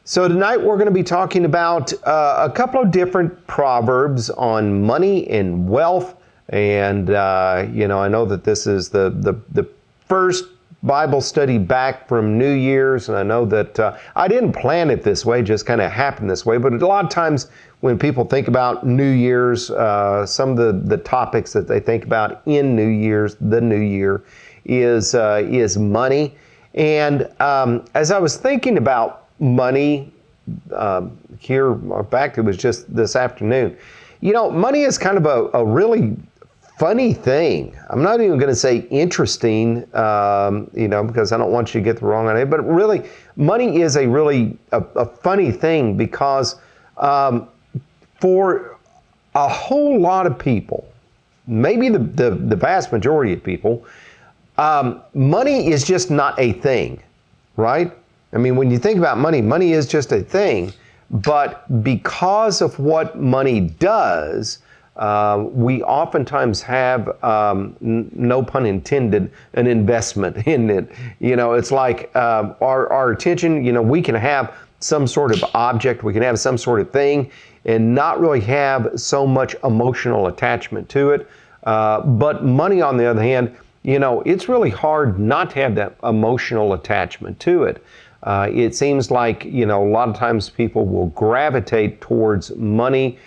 So tonight we're going to be talking about a couple of different proverbs on money and wealth. And, I know that this is the first Bible study back from New Year's. And I know that I didn't plan it this way, just kind of happened this way. But a lot of times when people think about New Year's, some of the topics that they think about in New Year's, the New Year, is money. And as I was thinking about money here, in fact, it was just this afternoon. Money is kind of a really funny thing. I'm not even going to say interesting, because I don't want you to get the wrong idea. But really, money is a funny thing because for a whole lot of people, maybe the vast majority of people, money is just not a thing, right? I mean, when you think about money, money is just a thing, but because of what money does, we oftentimes have, no pun intended, an investment in it. It's like our attention, we can have some sort of object, we can have some sort of thing, and not really have so much emotional attachment to it. But money, on the other hand, it's really hard not to have that emotional attachment to it. It seems like, a lot of times people will gravitate towards money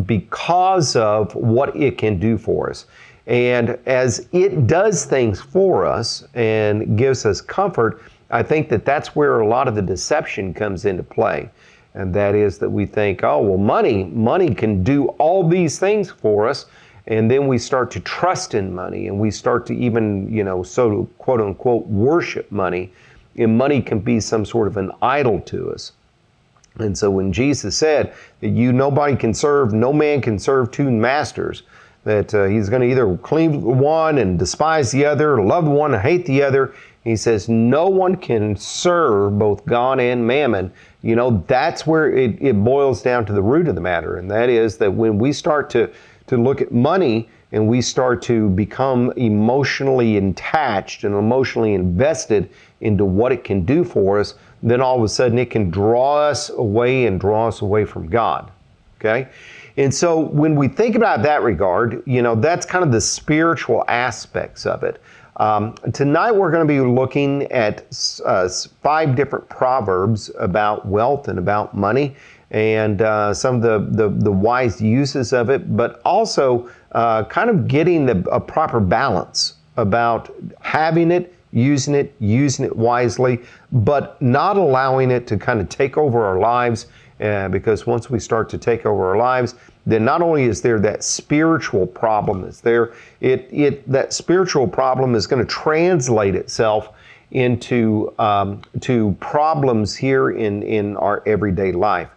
because of what it can do for us. And as it does things for us and gives us comfort, I think that that's where a lot of the deception comes into play. And that is that we think, oh, well, money can do all these things for us. And then we start to trust in money, and we start to even, so quote unquote, worship money. And money can be some sort of an idol to us. And so when Jesus said that no man can serve two masters, that he's going to either cleave one and despise the other, or love one and hate the other, he says no one can serve both God and mammon. That's where it boils down to the root of the matter. And that is that when we start to look at money and we start to become emotionally attached and emotionally invested into what it can do for us, then all of a sudden it can draw us away from God. Okay? And so when we think about that regard, that's kind of the spiritual aspects of it. Tonight we're going to be looking at 5 different proverbs about wealth and about money, and some of the wise uses of it, but also kind of getting a proper balance about having it, using it wisely, but not allowing it to kind of take over our lives, because once we start to take over our lives, then not only is there that spiritual problem that's there, that spiritual problem is going to translate itself into to problems here in our everyday life.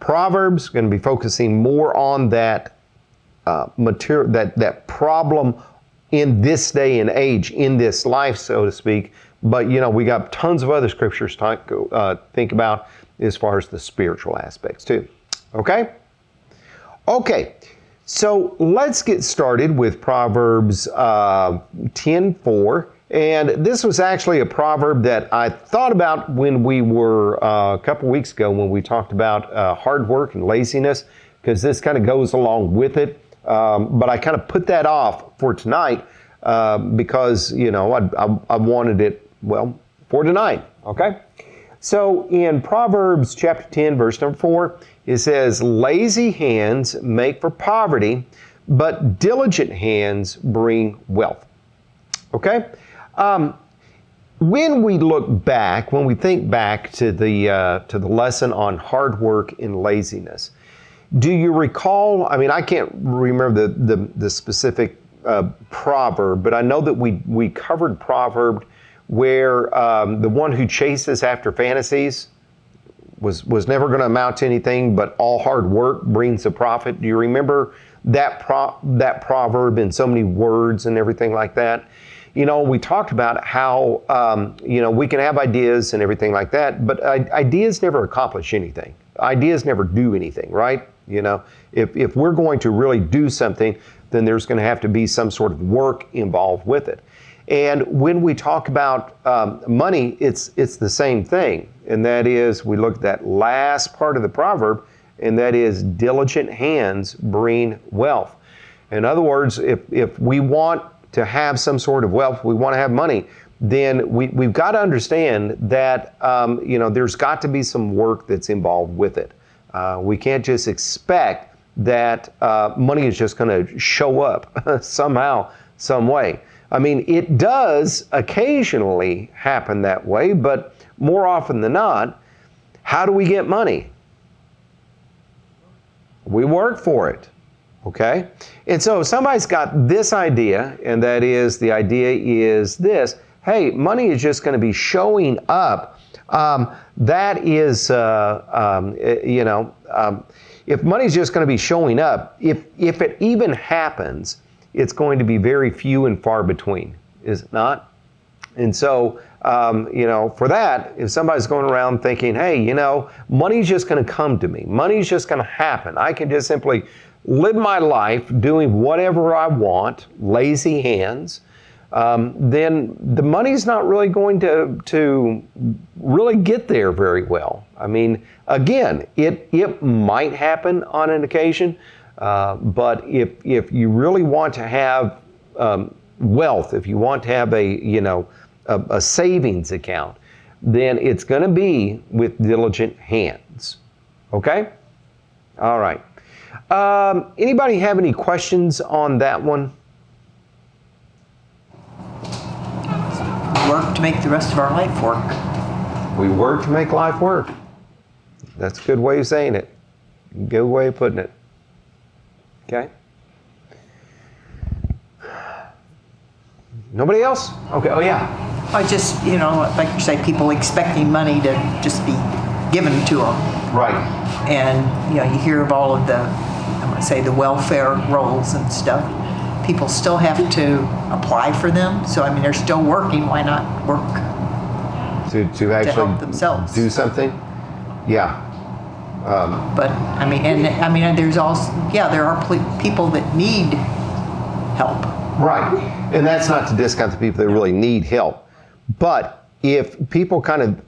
Proverbs going to be focusing more on that material, that problem in this day and age, in this life, so to speak. But we got tons of other scriptures to think about as far as the spiritual aspects too. Okay, so let's get started with Proverbs 10:4. And this was actually a proverb that I thought about when we were a couple weeks ago when we talked about hard work and laziness, because this kind of goes along with it. But I kind of put that off for tonight because, I wanted it, for tonight. Okay? So in Proverbs chapter 10, verse number 4, it says, "Lazy hands make for poverty, but diligent hands bring wealth." Okay? When we think back to the lesson on hard work and laziness, do you recall? I mean, I can't remember the specific proverb, but I know that we covered proverb where the one who chases after fantasies was never going to amount to anything, but all hard work brings a profit. Do you remember that proverb in so many words and everything like that? We talked about how, we can have ideas and everything like that, but ideas never accomplish anything. Ideas never do anything, right? If we're going to really do something, then there's going to have to be some sort of work involved with it. And when we talk about money, it's the same thing. And that is, we look at that last part of the proverb, and that is, diligent hands bring wealth. In other words, if we want to have some sort of wealth, we want to have money, then we've got to understand that there's got to be some work that's involved with it. We can't just expect that money is just going to show up somehow, some way. I mean, it does occasionally happen that way, but more often than not, how do we get money? We work for it, okay? And so if somebody's got this idea, and that is, the idea is this: hey, money is just going to be showing up. That is, if money's just going to be showing up, if it even happens, it's going to be very few and far between, is it not? And so, for that, if somebody's going around thinking, hey, money's just going to come to me, money's just going to happen, I can just simply live my life doing whatever I want, lazy hands, then the money's not really going to really get there very well. I mean, again, it might happen on an occasion, but if you really want to have wealth, if you want to have a savings account, then it's going to be with diligent hands. Okay? All right. Anybody have any questions on that one? Work to make the rest of our life work. We work to make life work. That's a good way of saying it. Good way of putting it. Okay? Nobody else? Okay, oh yeah. I just, like you say, people expecting money to just be given to them. Right. And, you hear of all of the, I'm going to say, the welfare rolls and stuff. People still have to apply for them. So, they're still working. Why not work to actually help themselves? Do something? Yeah. There's also, there are people that need help. Right. And that's not to discount the people that really need help. But if people kind of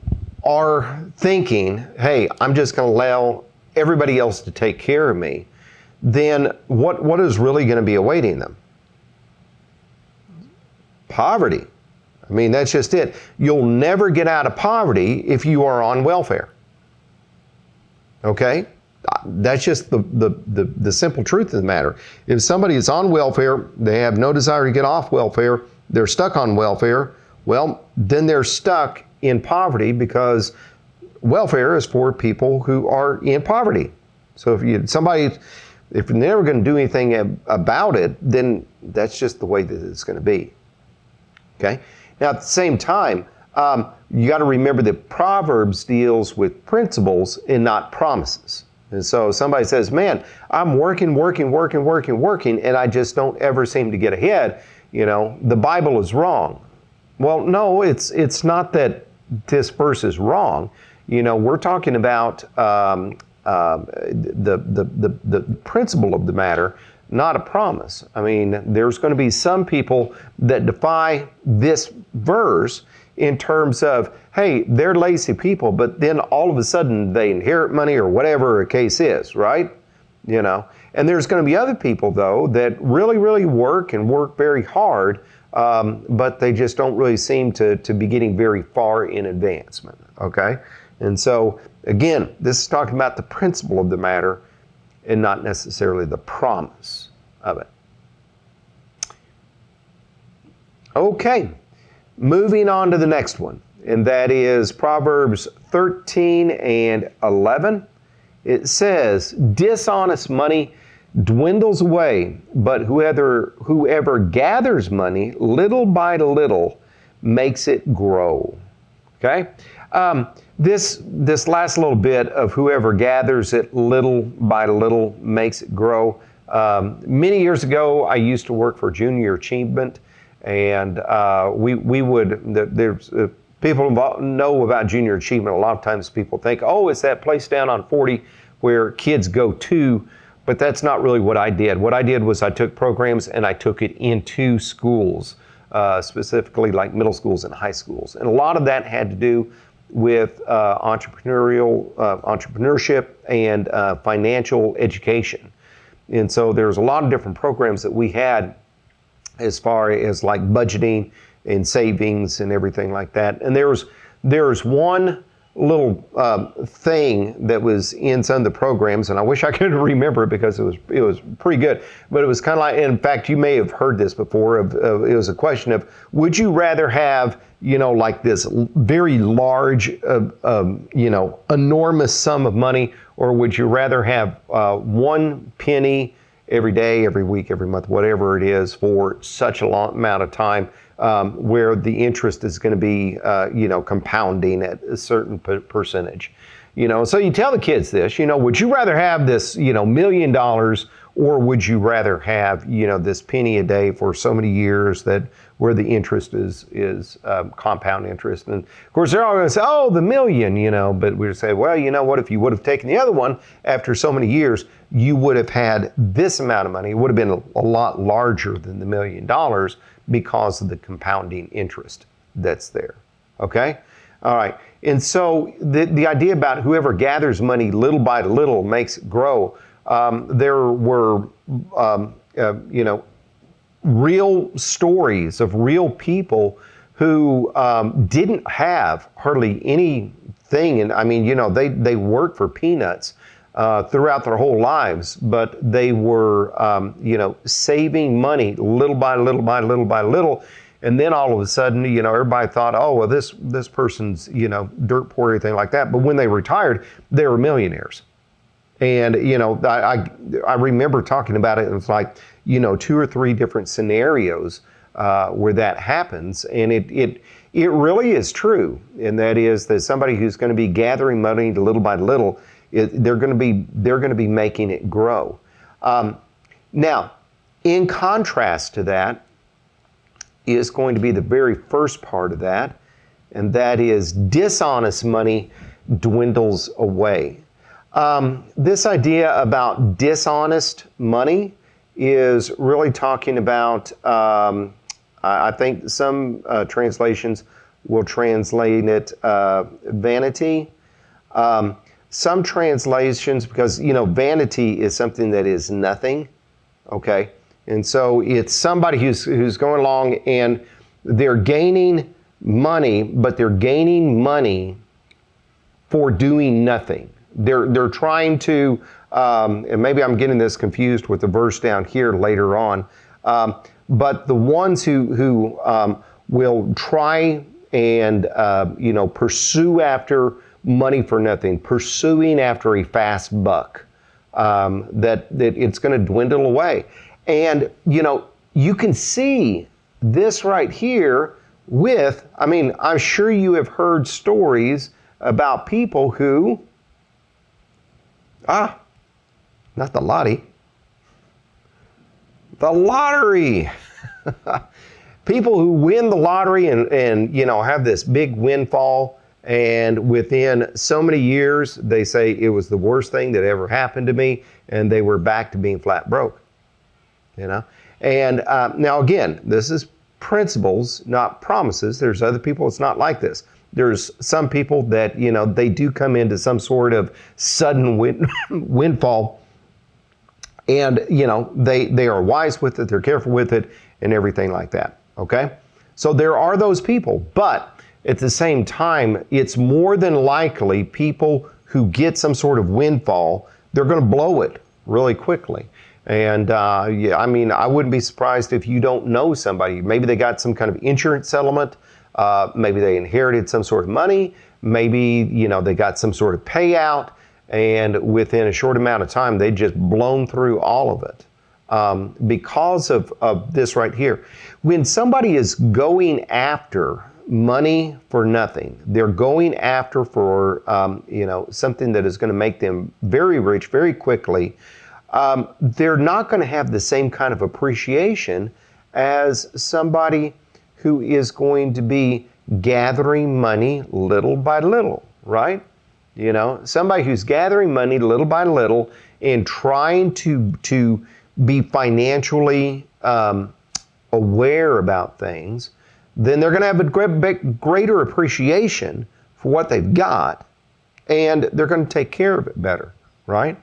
are thinking, hey, I'm just going to allow everybody else to take care of me, then what is really going to be awaiting them? Poverty. That's just it. You'll never get out of poverty if you are on welfare. Okay? That's just the simple truth of the matter. If somebody is on welfare, they have no desire to get off welfare, they're stuck on welfare, well, then they're stuck in poverty, because welfare is for people who are in poverty. So if you're never going to do anything about it, then that's just the way that it's going to be. Okay? Now, at the same time, you got to remember that Proverbs deals with principles and not promises. And so somebody says, man, I'm working, and I just don't ever seem to get ahead. The Bible is wrong. Well, no, it's not that this verse is wrong. We're talking about the principle of the matter, not a promise. There's going to be some people that defy this verse in terms of, hey, they're lazy people, but then all of a sudden they inherit money or whatever the case is, right? And there's going to be other people, though, that really, really work very hard, but they just don't really seem to be getting very far in advancement, okay? And so, again, this is talking about the principle of the matter and not necessarily the promise of it. Okay. Moving on to the next one, and that is Proverbs 13 and 11. It says, dishonest money dwindles away, but whoever gathers money little by little makes it grow. Okay? This last little bit of whoever gathers it little by little makes it grow. Many years ago, I used to work for Junior Achievement. And we would, there's people know about Junior Achievement. A lot of times people think, oh, it's that place down on 40 where kids go to But that's not really what I did. What I did was I took programs and I took it into schools, specifically like middle schools and high schools. And a lot of that had to do with entrepreneurship and financial education. And so there's a lot of different programs that we had as far as like budgeting and savings and everything like that. And there's one little thing that was in some of the programs, and I wish I could remember it because it was pretty good. But it was kind of like, in fact, you may have heard this before. It was a question of, would you rather have, like this very large, enormous sum of money, or would you rather have 1 penny every day, every week, every month, whatever it is, for such a long amount of time, where the interest is going to be, compounding at a certain percentage. So you tell the kids this, would you rather have this, $1 million, or would you rather have, this penny a day for so many years that where the interest is compound interest? And of course, they're all going to say, oh, the million, but we would say, well, what, if you would have taken the other one after so many years, you would have had this amount of money. It would have been a lot larger than the $1 million because of the compounding interest that's there. Okay? All right. And so the idea about whoever gathers money little by little makes it grow. There were, real stories of real people who didn't have hardly anything. And I mean, they worked for peanuts throughout their whole lives, but they were, saving money little by little by little by little. And then all of a sudden, everybody thought, oh, well, this person's, dirt poor, everything like that. But when they retired, they were millionaires. And, I remember talking about it. It was like, 2 or 3 different scenarios where that happens. And it really is true. And that is that somebody who's going to be gathering money little by little, they're going to be making it grow. Now, in contrast to that is going to be the very first part of that, and that is dishonest money dwindles away. This idea about dishonest money is really talking about, I think some translations will translate it vanity. Some translations, because, vanity is something that is nothing, okay? And so it's somebody who's going along and they're gaining money, but they're gaining money for doing nothing. They're trying to, and maybe I'm getting this confused with the verse down here later on, but the ones who will try and, pursue after money for nothing, pursuing after a fast buck, that it's going to dwindle away. And, you can see this right here with, I'm sure you have heard stories about people who, not the lottery. The lottery. People who win the lottery and have this big windfall, and within so many years, they say it was the worst thing that ever happened to me, and they were back to being flat broke. And now again, this is principles, not promises. There's other people it's not like this. There's some people that, they do come into some sort of sudden windfall, and, they are wise with it, they're careful with it, and everything like that, okay? So there are those people, but at the same time, it's more than likely people who get some sort of windfall, they're going to blow it really quickly. And I wouldn't be surprised if you don't know somebody. Maybe they got some kind of insurance settlement. Maybe they inherited some sort of money. Maybe, they got some sort of payout. And within a short amount of time, they just blown through all of it because of this right here. When somebody is going after money for nothing, they're going after for, something that is going to make them very rich very quickly. They're not going to have the same kind of appreciation as somebody who is going to be gathering money little by little, right? Somebody who's gathering money little by little, and trying to be financially aware about things, then they're going to have a greater appreciation for what they've got, and they're going to take care of it better, right?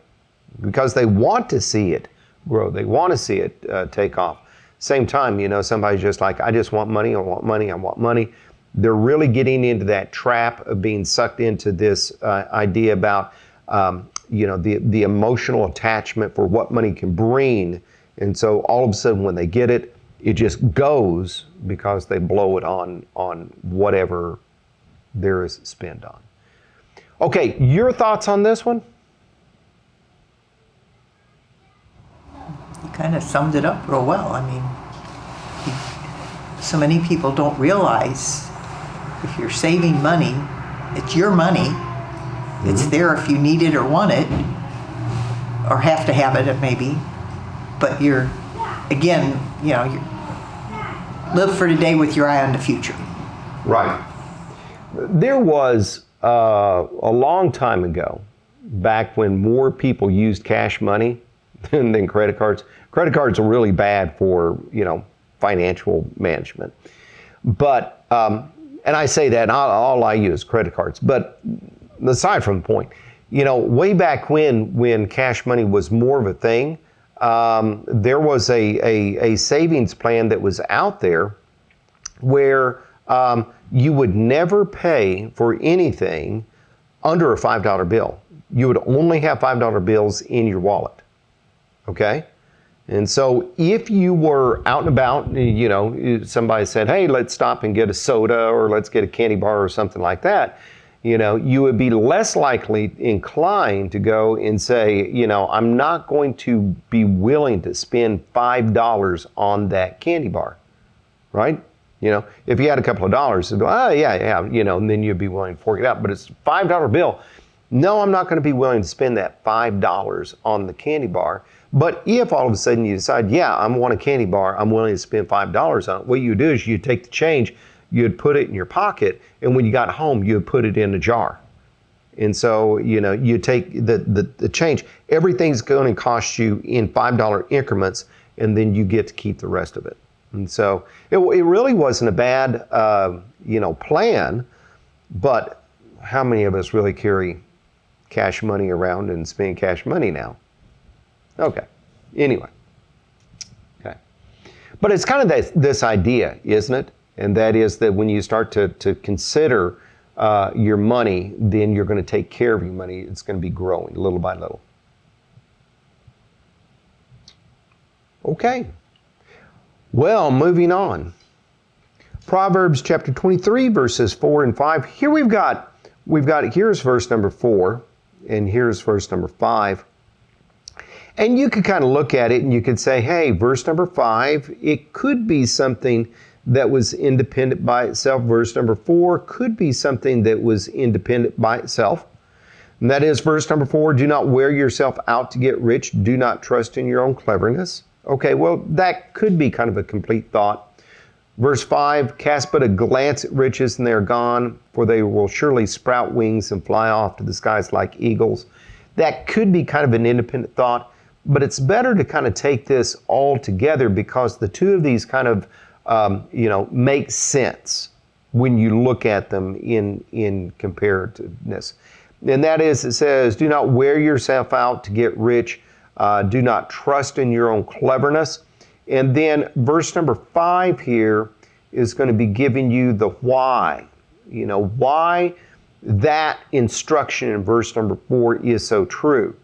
Because they want to see it grow. They want to see it take off. Same time, somebody's just like, I just want money, I want money, I want money. They're really getting into that trap of being sucked into this idea about, the emotional attachment for what money can bring. And so all of a sudden when they get it, it just goes because they blow it on whatever there is spent on. Okay, your thoughts on this one? You kind of summed it up real well. I mean, so many people don't realize if you're saving money, it's your money. It's there if you need it or want it, or have to have it maybe. But you live for today with your eye on the future. Right. There was a long time ago, back when more people used cash money than credit cards. Credit cards are really bad for, financial management. But, and I say that, all I use credit cards. But aside from the point, way back when cash money was more of a thing, there was a savings plan that was out there where you would never pay for anything under a $5 bill. You would only have $5 bills in your wallet. Okay? And so if you were out and about, somebody said, hey, let's stop and get a soda or let's get a candy bar or something like that, you would be less likely inclined to go and say, I'm not going to be willing to spend $5 on that candy bar, right? If you had a couple of dollars, and then you'd be willing to fork it out. But it's a $5 bill. No, I'm not going to be willing to spend that $5 on the candy bar. But if all of a sudden you decide, I want a candy bar, I'm willing to spend $5 on it, what you do is you take the change, you'd put it in your pocket, and when you got home, you'd put it in a jar. And so, you take the change. Everything's going to cost you in $5 increments, and then you get to keep the rest of it. And so it really wasn't a bad, plan, but how many of us really carry cash money around and spend cash money now? Okay. Anyway. Okay. But it's kind of this idea, isn't it? And that is that when you start to consider your money, then you're going to take care of your money. It's going to be growing little by little. Okay. Well, moving on. Proverbs chapter 23, verses 4 and 5. Here here's verse number 4, and here's verse number 5. And you could kind of look at it and you could say, hey, verse number 5, it could be something that was independent by itself. Verse number 4 could be something that was independent by itself. And that is verse number 4, do not wear yourself out to get rich. Do not trust in your own cleverness. Okay, well, that could be kind of a complete thought. Verse 5, cast but a glance at riches and they are gone, for they will surely sprout wings and fly off to the skies like eagles. That could be kind of an independent thought. But it's better to kind of take this all together because the two of these kind of, make sense when you look at them in comparativeness. And that is, it says, do not wear yourself out to get rich. Do not trust in your own cleverness. And then verse number 5 here is going to be giving you the why. Why that instruction in verse number 4 is so true.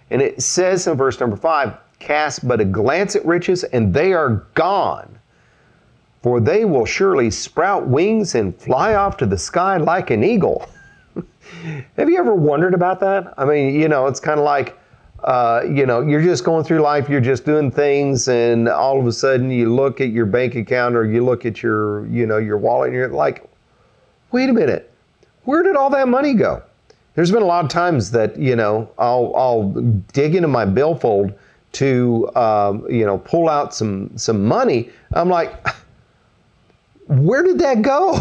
And it says in verse number 5, cast but a glance at riches, and they are gone. For they will surely sprout wings and fly off to the sky like an eagle. Have you ever wondered about that? I mean, it's kind of like, you're just going through life, you're just doing things, and all of a sudden you look at your bank account or you look at your wallet, and you're like, wait a minute, where did all that money go? There's been a lot of times that, I'll dig into my billfold to, pull out some money. I'm like, where did that go?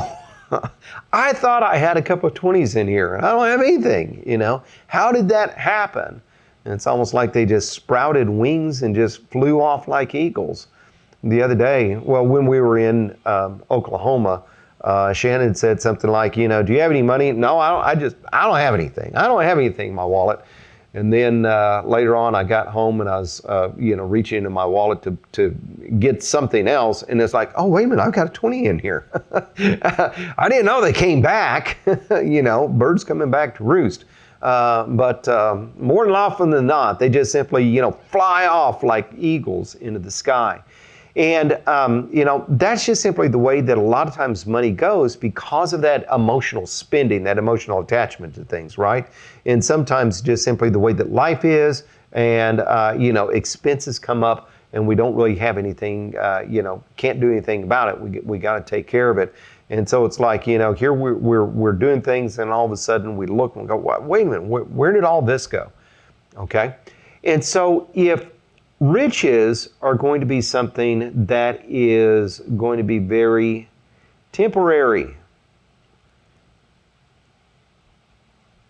I thought I had a couple of 20s in here. I don't have anything, How did that happen? And it's almost like they just sprouted wings and just flew off like eagles. The other day, well, when we were in Oklahoma, Shannon said something like, do you have any money? No, I don't have anything. I don't have anything in my wallet. And then later on, I got home and I was, reaching into my wallet to get something else. And it's like, oh, wait a minute, I've got a 20 in here. I didn't know they came back. Birds coming back to roost. But more than often than not, they just simply, fly off like eagles into the sky. And, that's just simply the way that a lot of times money goes because of that emotional spending, that emotional attachment to things, right? And sometimes just simply the way that life is and, expenses come up and we don't really have anything, can't do anything about it. We got to take care of it. And so it's like, here we're doing things and all of a sudden we look and go, wait a minute, where did all this go? Okay. And so if riches are going to be something that is going to be very temporary,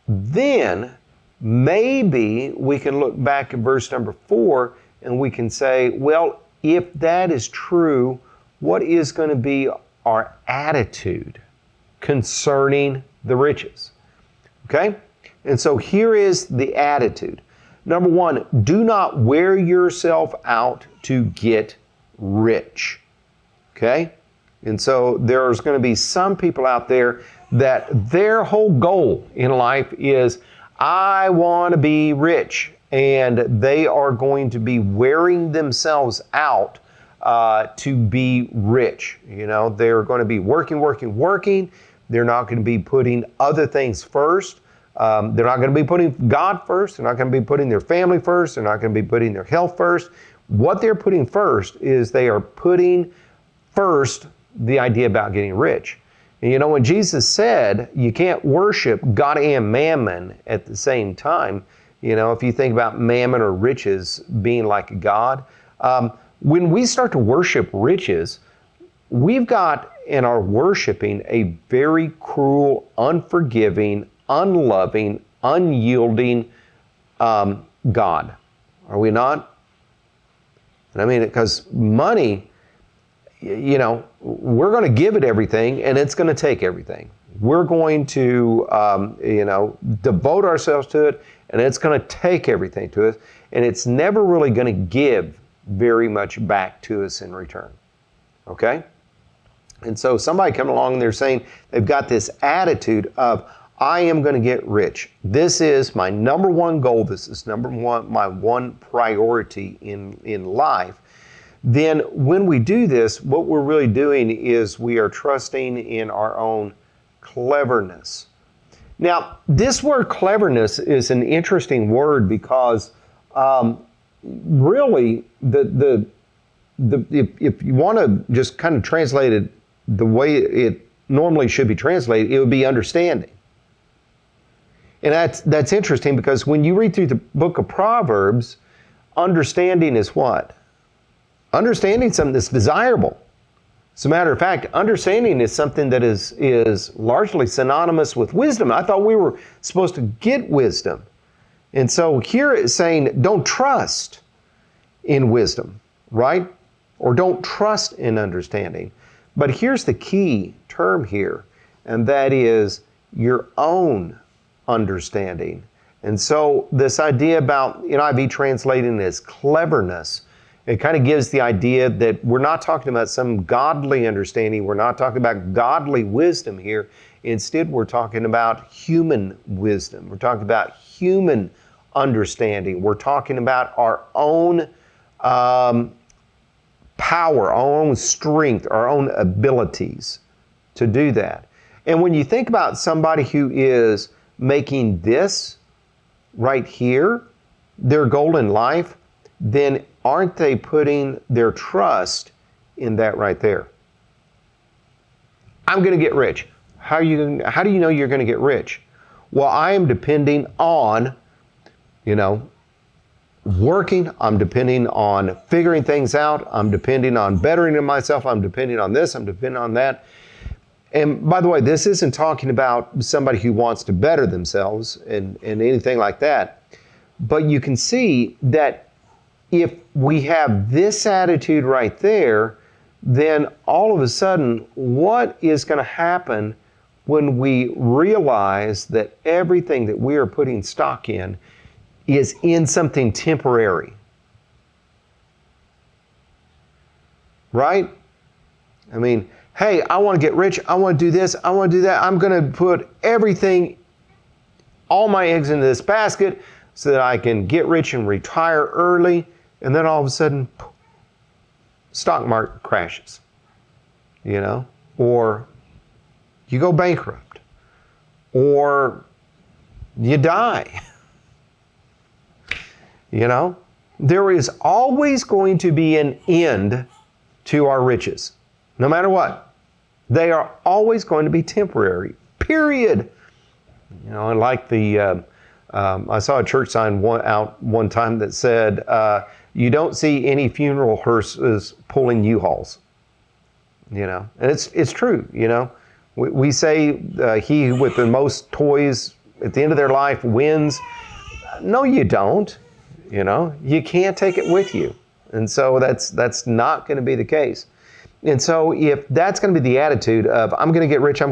then maybe we can look back at verse number 4 and we can say, well, if that is true, what is going to be our attitude concerning the riches? Okay? And so here is the attitude. Number 1, do not wear yourself out to get rich. Okay? And so there's going to be some people out there that their whole goal in life is, I want to be rich. And they are going to be wearing themselves out to be rich. They're going to be working. They're not going to be putting other things first. They're not going to be putting God first. They're not going to be putting their family first. They're not going to be putting their health first. What they're putting first is they are putting first the idea about getting rich. And when Jesus said you can't worship God and mammon at the same time, if you think about mammon or riches being like a God, when we start to worship riches, we've got and are worshiping a very cruel, unforgiving, unloving, unyielding God. Are we not? And I mean, because money, we're going to give it everything and it's going to take everything. We're going to, devote ourselves to it and it's going to take everything to us. And it's never really going to give very much back to us in return. Okay? And so somebody coming along and they're saying they've got this attitude of, I am going to get rich. This is my number one goal. This is my one priority in life. Then when we do this, what we're really doing is we are trusting in our own cleverness. Now, this word cleverness is an interesting word because really, if you want to just kind of translate it the way it normally should be translated, it would be understanding. And that's interesting because when you read through the book of Proverbs, understanding is what? Understanding something that's desirable. As a matter of fact, understanding is something that is largely synonymous with wisdom. I thought we were supposed to get wisdom. And so here it's saying don't trust in wisdom, right? Or don't trust in understanding. But here's the key term here, and that is your own understanding. And so this idea about NIV translating as cleverness, it kind of gives the idea that we're not talking about some godly understanding. We're not talking about godly wisdom here. Instead, we're talking about human wisdom. We're talking about human understanding. We're talking about our own power, our own strength, our own abilities to do that. And when you think about somebody who is making this right here their goal in life, then aren't they putting their trust in that right there? I'm going to get rich. How do you know you're going to get rich? Well, I am depending on, working. I'm depending on figuring things out. I'm depending on bettering myself. I'm depending on this. I'm depending on that. And by the way, this isn't talking about somebody who wants to better themselves and anything like that. But you can see that if we have this attitude right there, then all of a sudden, what is going to happen when we realize that everything that we are putting stock in is in something temporary? Right? I mean, hey, I want to get rich. I want to do this. I want to do that. I'm going to put everything, all my eggs into this basket so that I can get rich and retire early. And then all of a sudden, stock market crashes, or you go bankrupt, or you die. There is always going to be an end to our riches, no matter what. They are always going to be temporary, period. And like I saw a church sign out one time that said, you don't see any funeral hearses pulling U-Hauls. And it's true. We say he with the most toys at the end of their life wins. No, you don't. You can't take it with you. And so that's not going to be the case. And so if that's going to be the attitude of, I'm going to get rich,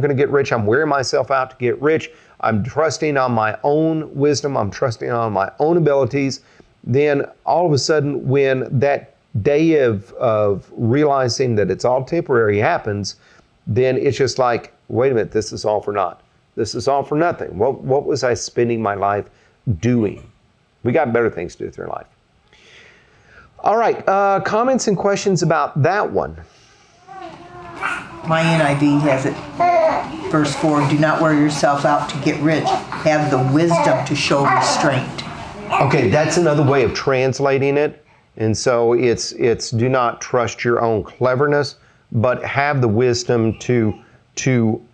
I'm wearing myself out to get rich, I'm trusting on my own wisdom, I'm trusting on my own abilities, then all of a sudden when that day of realizing that it's all temporary happens, then it's just like, wait a minute, this is all for naught. This is all for nothing. What was I spending my life doing? We got better things to do with your life. All right, comments and questions about that one? My NIV has it, verse 4, do not wear yourself out to get rich. Have the wisdom to show restraint. Okay, that's another way of translating it. And so it's do not trust your own cleverness, but have the wisdom to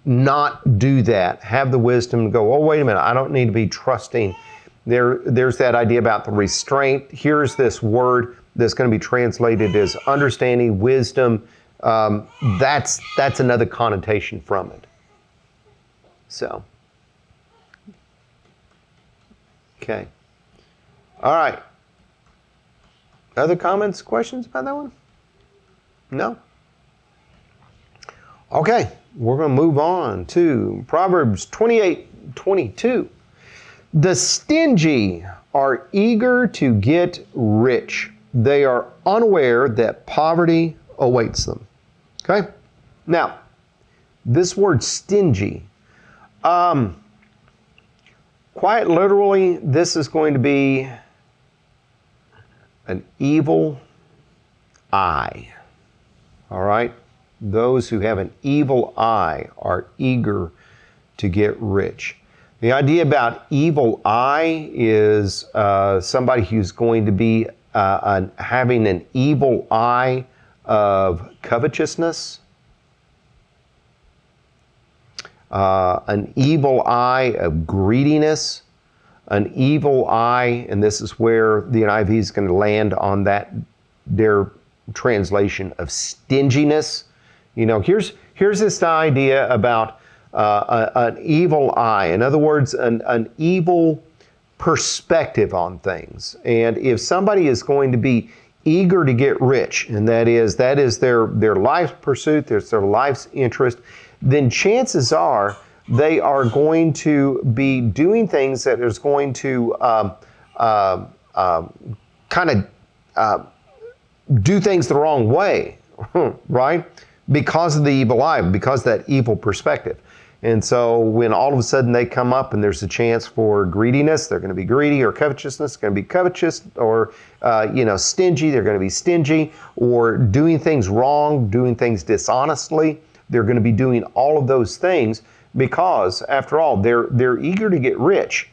not do that. Have the wisdom to go, oh, wait a minute, I don't need to be trusting. There's that idea about the restraint. Here's this word that's going to be translated as understanding, wisdom. That's another connotation from it. So, okay. All right. Other comments, questions about that one? No? Okay, we're going to move on to Proverbs 28:22. The stingy are eager to get rich. They are unaware that poverty awaits them. Okay? Now, this word stingy, quite literally, this is going to be an evil eye. All right? Those who have an evil eye are eager to get rich. The idea about evil eye is somebody who's going to be having an evil eye of covetousness, an evil eye of greediness, an evil eye, and this is where the NIV is going to land on their translation of stinginess. Here's this idea about an evil eye. In other words, an evil perspective on things. And if somebody is going to be eager to get rich, and that is their life's pursuit, there's their life's interest, then chances are they are going to be doing things that is going to kind of do things the wrong way, right? Because of the evil eye, because of that evil perspective. And so when all of a sudden they come up and there's a chance for greediness, they're going to be greedy, or covetousness, going to be covetous, or stingy, they're going to be stingy, or doing things wrong, doing things dishonestly. They're going to be doing all of those things because, after all, they're eager to get rich.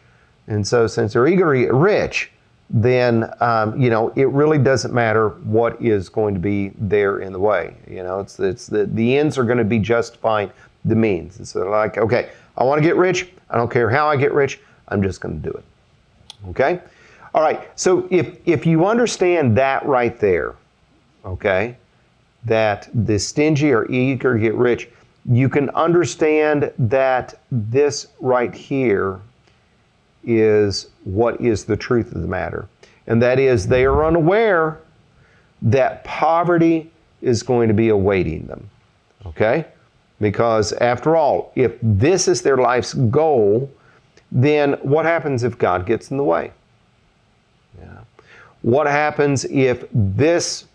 And so since they're eager to get rich, then it really doesn't matter what is going to be there in the way. It's the ends are going to be justifying the means. And so they're like, okay, I want to get rich. I don't care how I get rich. I'm just going to do it. Okay? All right. So if you understand that right there, okay, that the stingy are eager to get rich, you can understand that this right here is what is the truth of the matter. And that is, they are unaware that poverty is going to be awaiting them. Okay? Because after all, if this is their life's goal, then what happens if God gets in the way? Yeah. What happens if this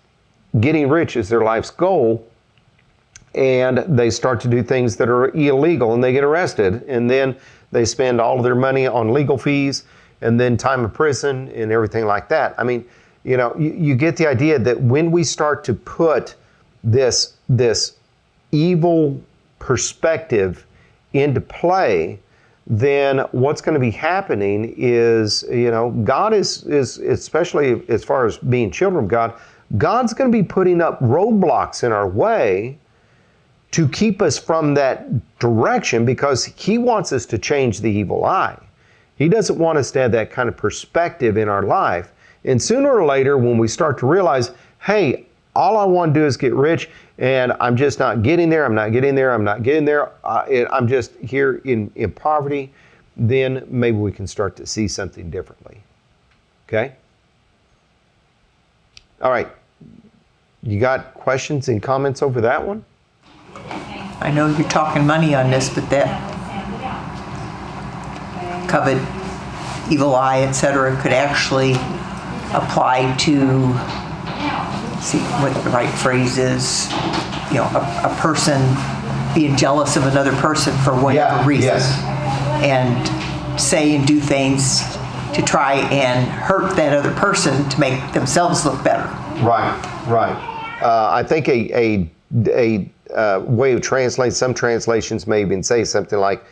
getting rich is their life's goal and they start to do things that are illegal and they get arrested, and then they spend all of their money on legal fees and then time in prison and everything like that? I mean, you get the idea that when we start to put this evil perspective into play, then what's going to be happening is, God is especially as far as being children of God, God's going to be putting up roadblocks in our way to keep us from that direction, because He wants us to change the evil eye. He doesn't want us to have that kind of perspective in our life. And sooner or later, when we start to realize, hey, all I want to do is get rich, and I'm just not getting there, I'm not getting there, I'm just here in poverty, then maybe we can start to see something differently. Okay? All right. You got questions and comments over that one? I know you're talking money on this, but that covet, evil eye, etc., could actually apply to, see what the right phrase is, a person being jealous of another person for whatever reason. Yes. And say and do things to try and hurt that other person to make themselves look better. Right. I think a way of translating, some translations may even say something like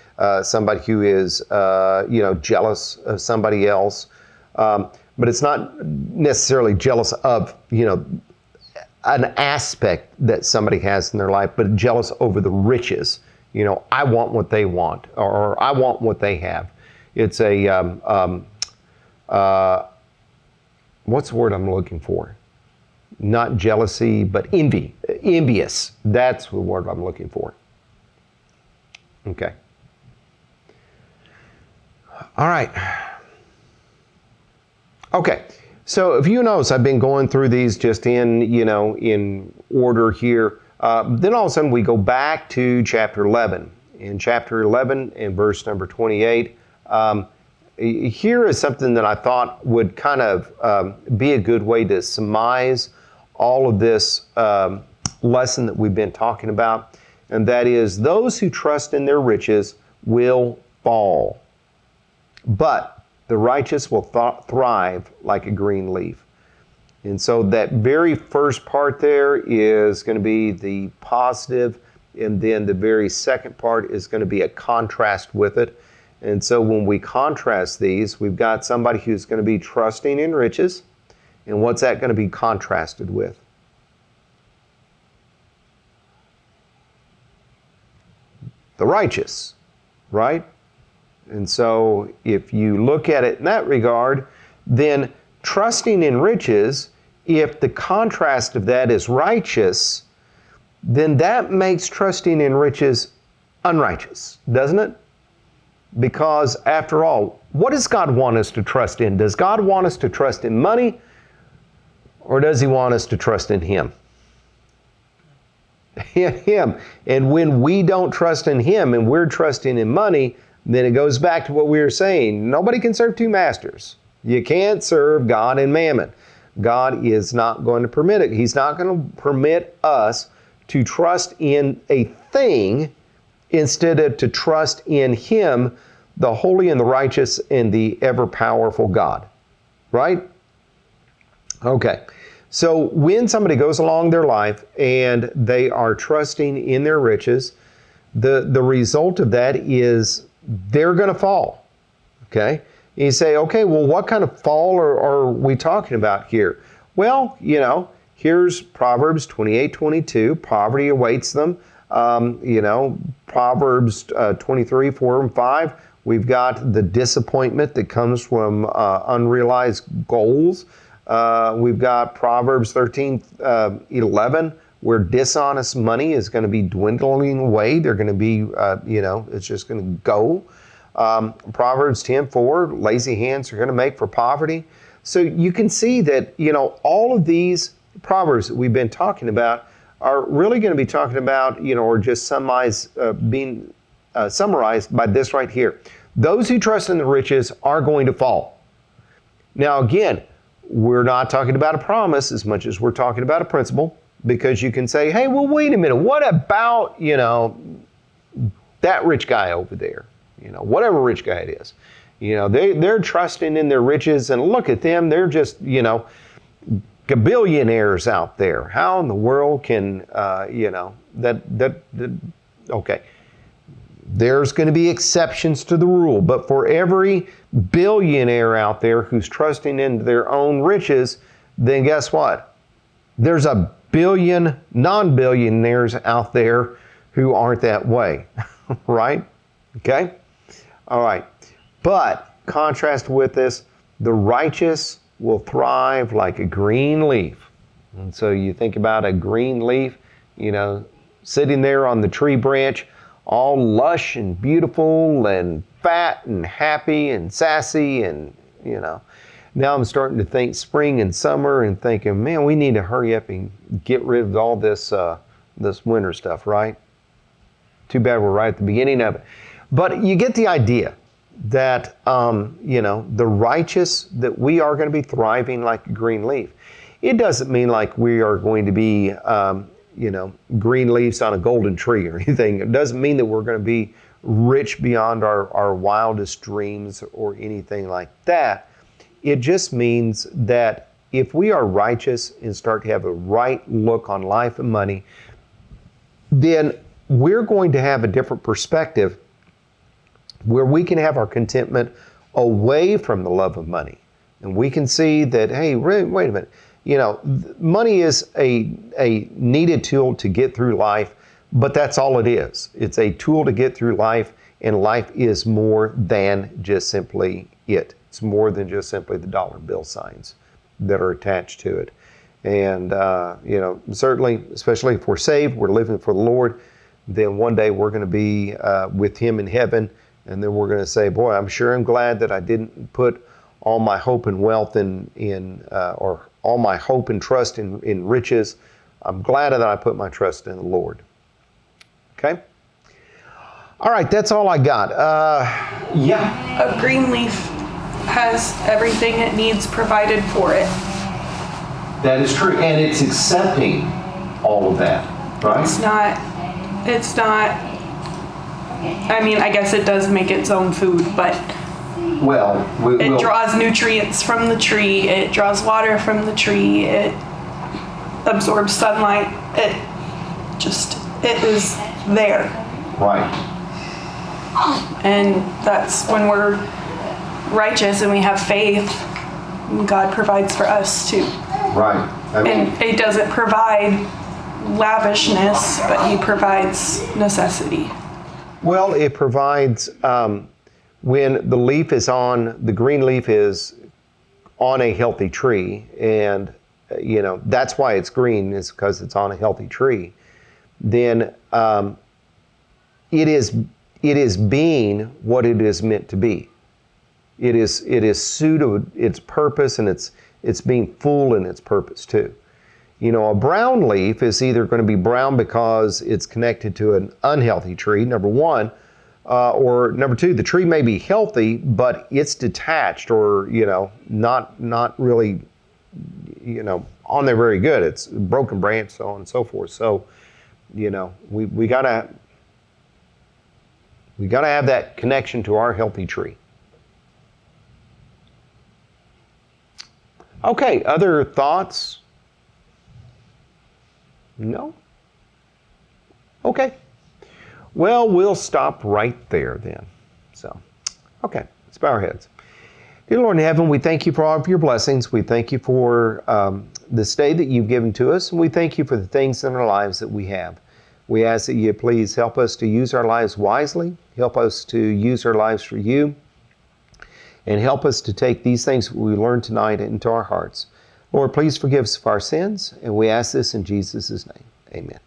somebody who is jealous of somebody else, but it's not necessarily jealous of an aspect that somebody has in their life, but jealous over the riches. I want what they want, or I want what they have. It's a what's the word I'm looking for? Not jealousy, but envy. Envious. That's the word I'm looking for. Okay. All right. Okay. So if you notice, I've been going through these just in order here. Then all of a sudden we go back to chapter 11. In chapter 11, in verse number 28, here is something that I thought would kind of be a good way to surmise all of this lesson that we've been talking about, and that is, those who trust in their riches will fall, but the righteous will thrive like a green leaf. And so that very first part there is going to be the positive, and then the very second part is going to be a contrast with it. And so when we contrast these, we've got somebody who's going to be trusting in riches. And what's that going to be contrasted with? The righteous, right? And so if you look at it in that regard, then trusting in riches, if the contrast of that is righteous, then that makes trusting in riches unrighteous, doesn't it? Because after all, what does God want us to trust in? Does God want us to trust in money, or does He want us to trust in Him? In Him. And when we don't trust in Him and we're trusting in money, then it goes back to what we were saying. Nobody can serve two masters. You can't serve God and mammon. God is not going to permit it. He's not going to permit us to trust in a thing instead of to trust in Him, the holy and the righteous and the ever-powerful God. Right? Okay. So when somebody goes along their life and they are trusting in their riches, the result of that is they're going to fall. Okay? And you say, okay, well, what kind of fall are we talking about here? Well, here's Proverbs 28:22. Poverty awaits them. Proverbs 23, 4 and 5. We've got the disappointment that comes from unrealized goals. We've got Proverbs 13:11, where dishonest money is going to be dwindling away. They're going to be, it's just going to go. Proverbs 10:4, lazy hands are going to make for poverty. So you can see that, all of these Proverbs that we've been talking about are really going to be talking about, or just being summarized by this right here. Those who trust in the riches are going to fall. Now, again, we're not talking about a promise as much as we're talking about a principle, because you can say, hey, well, wait a minute, what about, that rich guy over there? Whatever rich guy it is. They're trusting in their riches, and look at them, they're just, billionaires out there. How in the world can, okay. There's going to be exceptions to the rule, but for every billionaire out there who's trusting in their own riches, then guess what? There's a billion non-billionaires out there who aren't that way, right? Okay? All right. But contrast with this, the righteous will thrive like a green leaf. And so you think about a green leaf, sitting there on the tree branch, all lush and beautiful and fat and happy and sassy, and now I'm starting to think spring and summer and thinking, man, we need to hurry up and get rid of all this winter stuff, right? Too bad we're right at the beginning of it. But you get the idea that the righteous, that we are going to be thriving like a green leaf. It doesn't mean like we are going to be green leaves on a golden tree or anything. It doesn't mean that we're going to be rich beyond our wildest dreams or anything like that. It just means that if we are righteous and start to have a right look on life and money, then we're going to have a different perspective where we can have our contentment away from the love of money. And we can see that, hey, wait a minute. Money is a needed tool to get through life, but that's all it is. It's a tool to get through life, and life is more than just simply it. It's more than just simply the dollar bill signs that are attached to it. And, certainly, especially if we're saved, we're living for the Lord, then one day we're going to be with Him in heaven, and then we're going to say, boy, I'm glad that I didn't put all my hope and wealth or all my hope and trust in riches. I'm glad that I put my trust in the Lord. Okay? All right, that's all I got. Yeah. A green leaf has everything it needs provided for it. That is true. And it's accepting all of that, right? It's not, I mean, I guess it does make its own food, but it draws nutrients from the tree, it draws water from the tree, it absorbs sunlight, it is there. Right. And that's when we're righteous and we have faith, God provides for us too. Right. And it doesn't provide lavishness, but He provides necessity. Well, it provides, when the green leaf is on a healthy tree, and, that's why it's green, is because it's on a healthy tree, then it is being what it is meant to be. It is suited its purpose, and it's being full in its purpose too. A brown leaf is either going to be brown because it's connected to an unhealthy tree, number one, or number two, the tree may be healthy, but it's detached or, not really, on there very good. It's a broken branch, so on and so forth. So, we gotta have that connection to our healthy tree. Okay, other thoughts? No? Okay. Well, we'll stop right there then. So, okay, let's bow our heads. Dear Lord in heaven, we thank you for all of your blessings. We thank you for this day that you've given to us, and we thank you for the things in our lives that we have. We ask that you please help us to use our lives wisely, help us to use our lives for you, and help us to take these things that we learned tonight into our hearts. Lord, please forgive us of our sins, and we ask this in Jesus' name. Amen.